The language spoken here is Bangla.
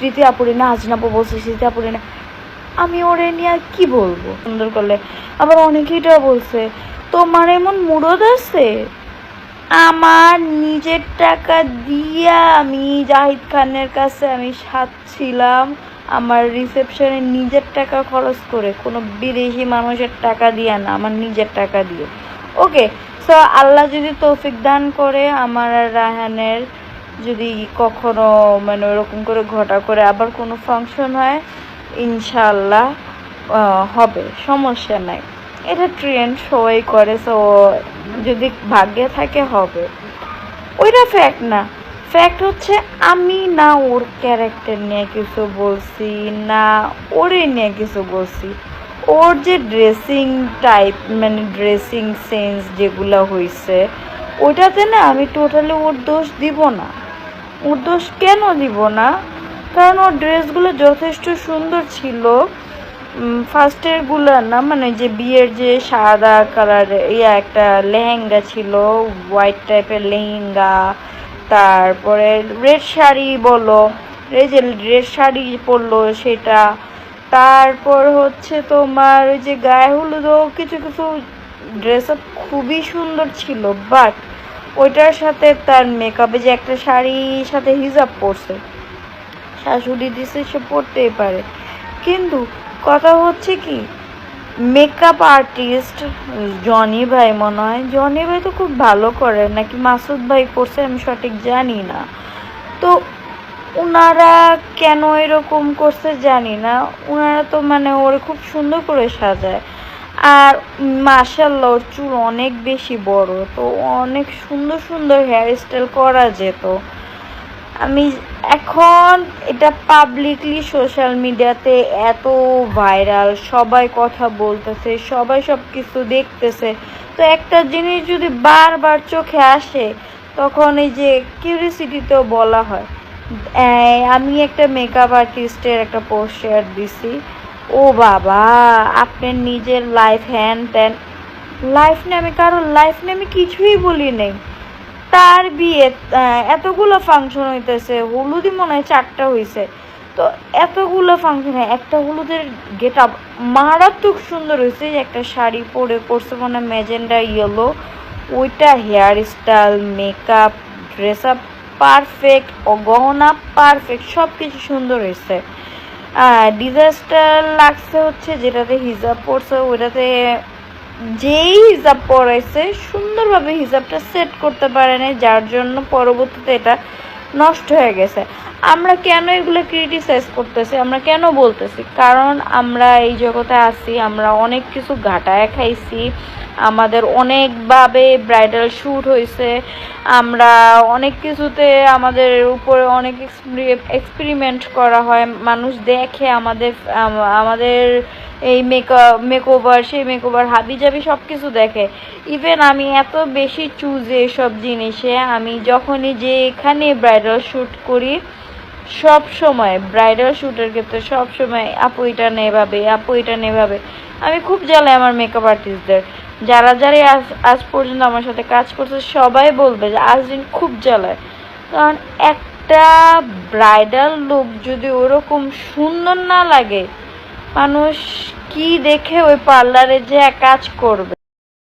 স্মৃতি আপুরে না আজনাপু বলছে, স্মৃতি আপুরে না। আমি ওরে নিয়ে কি বলবো সুন্দর করলে। আবার অনেকেইটা বলছে তোমার এমন মুরদ আছে। আমার নিজের টাকা দিয়া আমি জাহিদ খানের কাছে আমি সাজছিলাম, আমার রিসেপশনে নিজের টাকা খরচ করে, কোনো বিদেশি মানুষের টাকা দিয়া না, আমার নিজের টাকা দিয়ে। ওকে, সো আল্লাহ যদি তৌফিক দান করে আমার আর রায়হানের যদি কখনো মানে ওরকম করে ঘটা করে আবার কোনো ফাংশন হয়, ইনশাআল্লাহ হবে, সমস্যা নাই। এটা ট্রেন্ড সবাই করে, সো যদি ভাগ্যে থাকে হবে। ওইটা ফ্যাক্ট না, ফ্যাক্ট হচ্ছে আমি না ওর ক্যারেক্টার নিয়ে কিছু বলছি না ওরে নিয়ে কিছু বলছি। ওর যে ড্রেসিং টাইপ মানে ড্রেসিং সেন্স যেগুলো হয়েছে ওইটাতে না আমি টোটালি ওর দোষ দিব না। ওর দোষ কেন দিব না, কারণ ওর ড্রেসগুলো যথেষ্ট সুন্দর ছিল। ফার্স্টেরগুলো না, মানে যে বিয়ের যে সাদা কালার একটা লেহেঙ্গা ছিল, হোয়াইট টাইপের লেহেঙ্গা, তারপরে রেড শাড়ি বলো, এই যে রেড শাড়ি পরলো সেটা, তারপর হচ্ছে তোমার ওই যে গায়ে হলুদও কিছু কিছু ড্রেস আপ খুবই সুন্দর ছিল। বাট ওইটার সাথে তার মেকআপে যে একটা শাড়ির সাথে হিজাব পরছে, শাশুড়ি দিছে সে পরতেই পারে, কিন্তু কথা হচ্ছে কি মেকআপ আর্টিস্ট জনি ভাই, মনে হয় জনি ভাই তো খুব ভালো করে, নাকি মাসুদ ভাই করছে আমি সঠিক জানি না। তো ওনারা কেন এরকম করছে জানি না, ওনারা তো মানে ওরে খুব সুন্দর করে সাজায়। আর মাশাআল্লাহ ওর চুল অনেক বেশি বড়, তো অনেক সুন্দর সুন্দর হেয়ার স্টাইল করা যেত। আমি এখন এটা পাবলিকলি সোশ্যাল মিডিয়াতে এত ভাইরাল, সবাই কথা বলতেছে, সবাই সব কিছু দেখতেছে, তো একটা জিনিস যদি বারবার চোখে আসে তখন এই যে কিউরিসিটিতেও বলা হয়। আমি একটা মেকআপ আর্টিস্টের একটা পোস্ট শেয়ার দিছি, ও বাবা আপনার নিজের লাইফ হ্যান ত্যান, লাইফ নিয়ে আমি কারোর লাইফ নিয়ে আমি কিছুই বলি নেই। তার বিয়ে এতগুলো ফাংশন হইতেছে, হলুদই মনে হয় 4টা হয়েছে, তো এতগুলো ফাংশনে একটা হলুদের গেট আপ মারাত্মক সুন্দর হয়েছে। একটা শাড়ি পরে করছে মনে হয় ম্যাজেন্ডা ইয়েলো, ওইটা hair style makeup dress up perfect, ও গহনা পারফেক্ট, সব কিছু সুন্দর হয়েছে। ডিজাস্টার লাগছে হচ্ছে যেটাতে হিজাব পড়ছে, ওইটাতে যেই হিজাব পরাইছে সুন্দরভাবে হিজাবটা সেট করতে পারে না, যার জন্য পরবর্তীতে এটা নষ্ট হয়ে গেছে। আমরা কেন এগুলো ক্রিটিসাইজ করতেছি, আমরা কেন বলতেছি, কারণ আমরা এই জগতে আছি, আমরা অনেক কিছু ঘাটায় খাইছি, আমাদের অনেকভাবে ব্রাইডাল শ্যুট হয়েছে, আমরা অনেক কিছুতে আমাদের উপরে অনেক এক্সপেরিমেন্ট করা হয়, মানুষ দেখে আমাদের এই মেকওভার সেই মেকওভার হাবিজাবি সব কিছু দেখে। ইভেন আমি এত বেশি চুজি এসব জিনিসে, আমি যখনই যে এখানে ব্রাইডাল শ্যুট করি সব সময় ব্রাইডাল শ্যুটের ক্ষেত্রে সব সময় আপু এটা নেভাবে, আপু এটা নেভাবে। আমি খুব জ্বালাই আমার মেকআপ আর্টিস্টদের, যারা আজ পর্যন্ত আমার সাথে কাজ করছে সবাই বলবে যে আজদিন খুব জ্বালায়, কারণ একটা ব্রাইডাল লুক যদি ওরকম সুন্দর না লাগে, মানুষ কি দেখে ওই পার্লারে যে কাজ করবে।